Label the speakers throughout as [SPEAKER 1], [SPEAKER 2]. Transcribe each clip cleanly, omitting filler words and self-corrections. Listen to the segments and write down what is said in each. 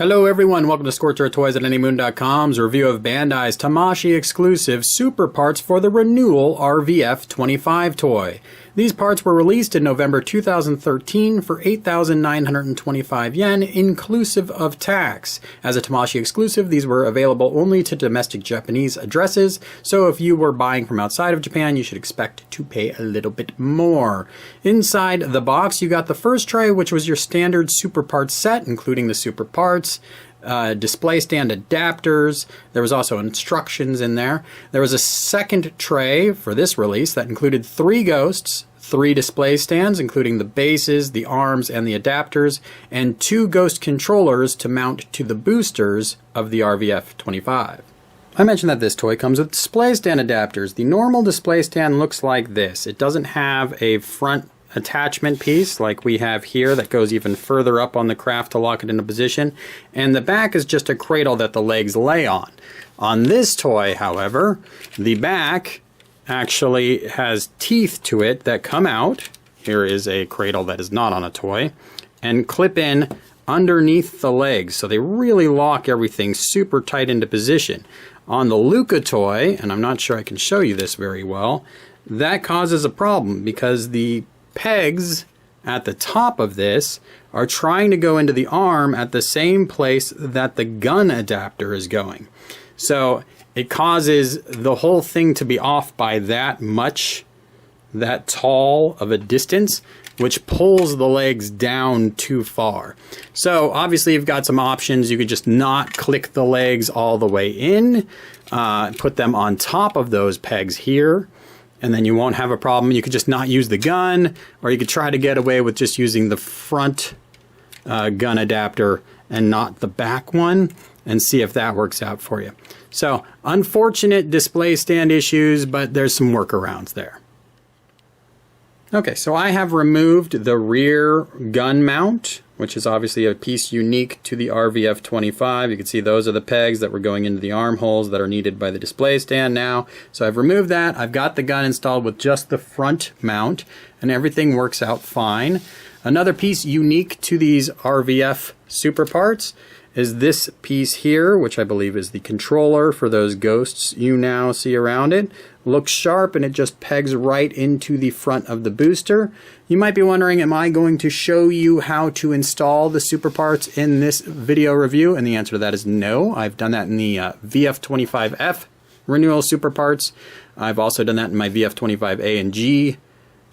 [SPEAKER 1] Hello everyone, welcome to Scorcher Toys at Anymoon.com's review of Bandai's Tamashii exclusive super parts for the Renewal RVF-25 toy. These parts were released in November 2013 for 8,925 yen, inclusive of tax. As a Tamashii exclusive, these were available only to domestic Japanese addresses, so if you were buying from outside of Japan, you should expect to pay a little bit more. Inside the box, you got the first tray, which was your standard super parts set, including the super parts, display stand adapters. There was also instructions in there. There was a second tray for this release that included 3 ghosts, 3 display stands including the bases, the arms, and the adapters, and 2 ghost controllers to mount to the boosters of the RVF-25. I mentioned that this toy comes with display stand adapters. The normal display stand looks like this. It doesn't have a front attachment piece like we have here that goes even further up on the craft to lock it into position, and the back is just a cradle that the legs lay on. On this toy, however, the back actually has teeth to it that come out. Here is a cradle that is not on a toy, and clip in underneath the legs, so they really lock everything super tight into position. On the Luca toy, and I'm not sure I can show you this very well, that causes a problem because the pegs at the top of this are trying to go into the arm at the same place that the gun adapter is going. So it causes the whole thing to be off by that much, that tall of a distance, which pulls the legs down too far. So obviously you've got some options. You could just not click the legs all the way in, put them on top of those pegs here, and then you won't have a problem. You could just not use the gun, or you could try to get away with just using the front gun adapter and not the back one, and see if that works out for you. So unfortunate display stand issues, but there's some workarounds there. Okay, so I have removed the rear gun mount, which is obviously a piece unique to the RVF-25. You can see those are the pegs that were going into the armholes that are needed by the display stand now. So I've removed that. I've got the gun installed with just the front mount, and everything works out fine. Another piece unique to these RVF super parts is this piece here, which I believe is the controller for those ghosts you now see around it. Looks sharp, and it just pegs right into the front of the booster. You might be wondering, am I going to show you how to install the super parts in this video review? And the answer to that is no. I've done that in the VF-25F Renewal super parts. I've also done that in my VF-25A and G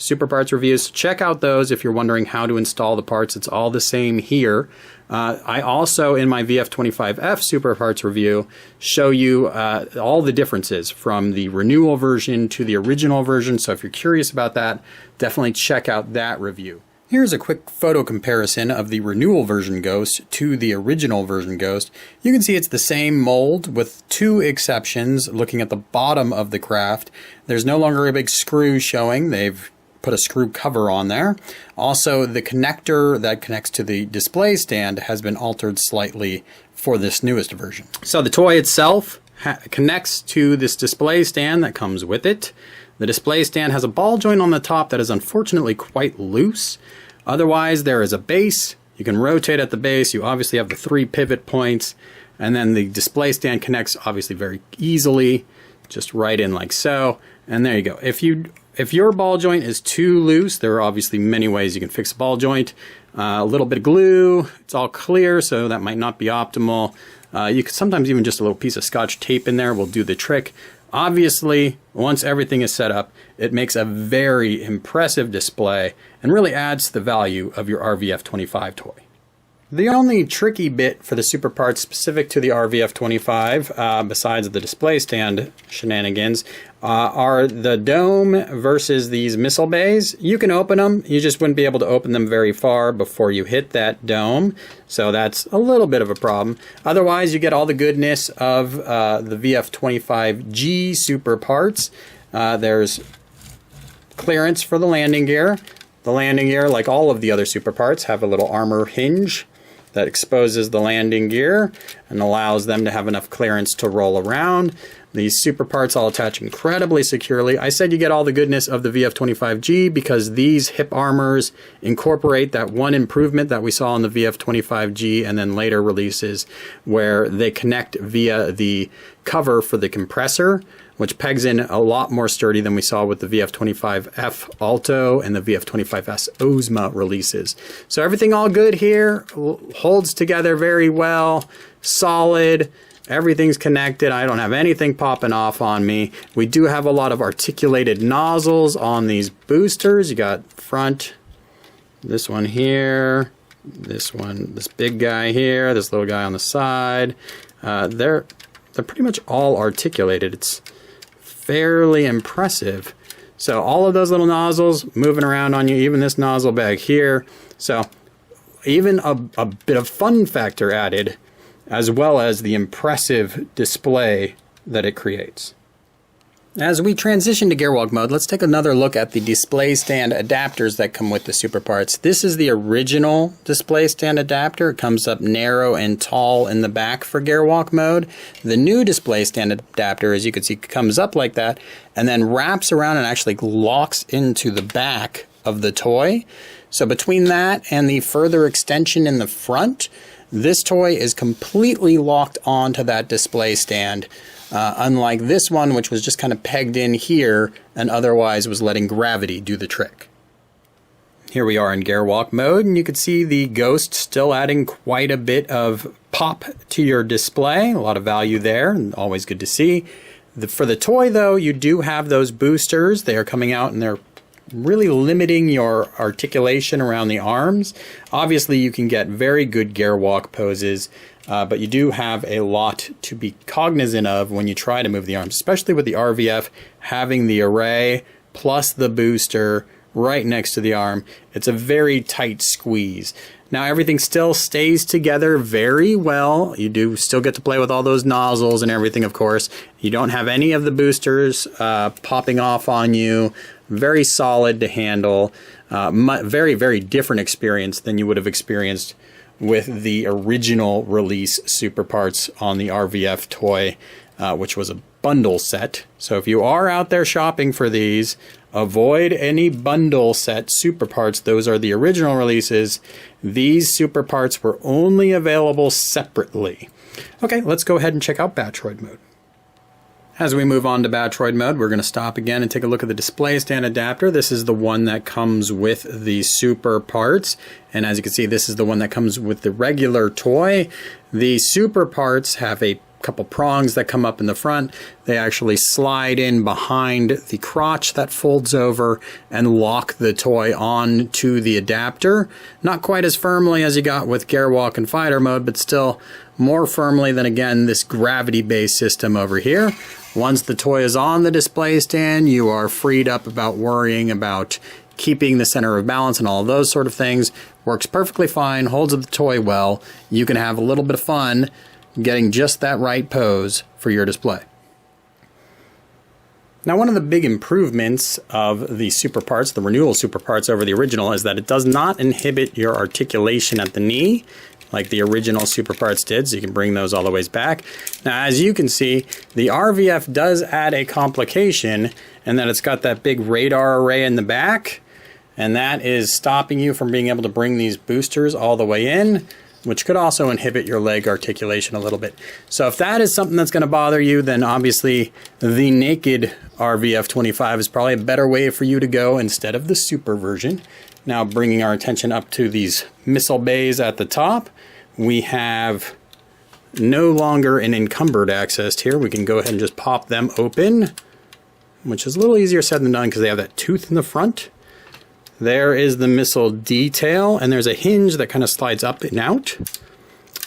[SPEAKER 1] super parts reviews. Check out those if you're wondering how to install the parts. It's all the same here. I also, in my VF-25F super parts review, show you all the differences from the Renewal version to the original version. So if you're curious about that, definitely check out that review. Here's a quick photo comparison of the Renewal version Ghost to the original version Ghost. You can see it's the same mold with 2 exceptions. Looking at the bottom of the craft, there's no longer a big screw showing. They've put a screw cover on there. Also, the connector that connects to the display stand has been altered slightly for this newest version. So the toy itself connects to this display stand that comes with it. The display stand has a ball joint on the top that is unfortunately quite loose. Otherwise, there is a base. You can rotate at the base. You obviously have the 3 pivot points, and then the display stand connects obviously very easily, just right in like so. And there you go. If your ball joint is too loose, there are obviously many ways you can fix a ball joint. A little bit of glue, it's all clear, so that might not be optimal. You could sometimes even just a little piece of Scotch tape in there will do the trick. Obviously, once everything is set up, it makes a very impressive display and really adds to the value of your RVF-25 toy. The only tricky bit for the super parts specific to the RVF-25, besides the display stand shenanigans, are the dome versus these missile bays. You can open them, you just wouldn't be able to open them very far before you hit that dome, so that's a little bit of a problem. Otherwise, you get all the goodness of the VF-25G super parts. There's clearance for the landing gear. The landing gear, like all of the other super parts, have a little armor hinge that exposes the landing gear and allows them to have enough clearance to roll around. These super parts all attach incredibly securely. I said you get all the goodness of the VF-25G because these hip armors incorporate that one improvement that we saw on the VF-25G and then later releases where they connect via the cover for the compressor, which pegs in a lot more sturdy than we saw with the VF-25F Alto and the VF-25S Ozma releases. So everything all good here, holds together very well, solid. Everything's connected. I don't have anything popping off on me. We do have a lot of articulated nozzles on these boosters. You got front, this one here, this one, this big guy here, this little guy on the side. They're pretty much all articulated. It's fairly impressive. So all of those little nozzles moving around on you, even this nozzle back here. So even a bit of fun factor added, as well as the impressive display that it creates. As we transition to gearwalk mode, let's take another look at the display stand adapters that come with the super parts. This is the original display stand adapter. It comes up narrow and tall in the back for gearwalk mode. The new display stand adapter, as you can see, comes up like that and then wraps around and actually locks into the back of the toy. So between that and the further extension in the front, this toy is completely locked onto that display stand, unlike this one, which was just kind of pegged in here and otherwise was letting gravity do the trick. Here we are in gearwalk mode, and you can see the Ghost still adding quite a bit of pop to your display. A lot of value there, and always good to see. For the toy, though, you do have those boosters. They are coming out and they're really limiting your articulation around the arms. Obviously, you can get very good gearwalk poses, but you do have a lot to be cognizant of when you try to move the arms, especially with the RVF having the array plus the booster right next to the arm. It's a very tight squeeze. Now everything still stays together very well. You do still get to play with all those nozzles and everything, of course. You don't have any of the boosters popping off on you. Very solid to handle. Very, very different experience than you would have experienced with the original release super parts on the RVF toy, which was a bundle set. So if you are out there shopping for these, avoid any bundle set super parts. Those are the original releases. These super parts were only available separately. Okay, let's go ahead and check out Batroid mode. As we move on to Batroid mode, we're going to stop again and take a look at the display stand adapter. This is the one that comes with the super parts. And as you can see, this is the one that comes with the regular toy. The super parts have a couple prongs that come up in the front. They actually slide in behind the crotch that folds over and lock the toy on to the adapter. Not quite as firmly as you got with Gearwalk and Fighter mode, but still more firmly than, again, this gravity-based system over here. Once the toy is on the display stand, you are freed up about worrying about keeping the center of balance and all of those sort of things. Works perfectly fine, holds the toy well. You can have a little bit of fun getting just that right pose for your display. Now, one of the big improvements of the super parts, the Renewal super parts over the original, is that it does not inhibit your articulation at the knee like the original super parts did, so you can bring those all the ways back. Now, as you can see, the RVF does add a complication, and that it's got that big radar array in the back, and that is stopping you from being able to bring these boosters all the way in, which could also inhibit your leg articulation a little bit. So if that is something that's going to bother you, then obviously the naked RVF-25 is probably a better way for you to go instead of the super version. Now, bringing our attention up to these missile bays at the top, we have no longer an encumbered access here. We can go ahead and just pop them open, which is a little easier said than done because they have that tooth in the front. There is the missile detail, and there's a hinge that kind of slides up and out,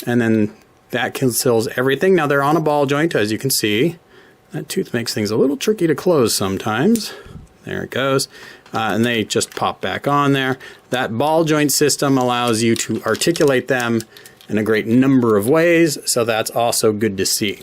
[SPEAKER 1] and then that conceals everything. Now, they're on a ball joint, as you can see. That tooth makes things a little tricky to close sometimes. There it goes. And they just pop back on there. That ball joint system allows you to articulate them in a great number of ways, so that's also good to see.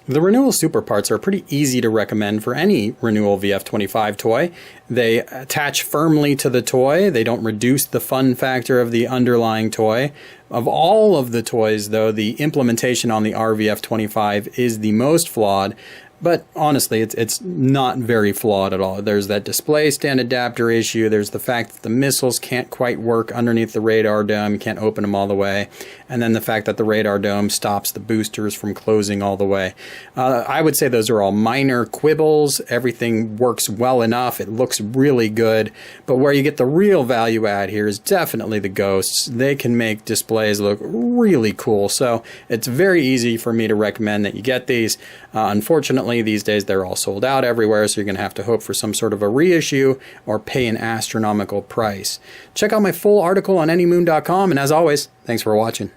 [SPEAKER 1] The Renewal Super Parts are pretty easy to recommend for any Renewal VF-25 toy. They attach firmly to the toy. They don't reduce the fun factor of the underlying toy. Of all of the toys, though, the implementation on the RVF-25 is the most flawed. But honestly, it's not very flawed at all. There's that display stand adapter issue. There's the fact that the missiles can't quite work underneath the radar dome. You can't open them all the way. And then the fact that the radar dome stops the boosters from closing all the way. I would say those are all minor quibbles. Everything works well enough. It looks really good. But where you get the real value add here is definitely the ghosts. They can make displays look really cool. So it's very easy for me to recommend that you get these. Unfortunately, these days they're all sold out everywhere, so you're going to have to hope for some sort of a reissue or pay an astronomical price. Check out my full article on anymoon.com, and as always, thanks for watching.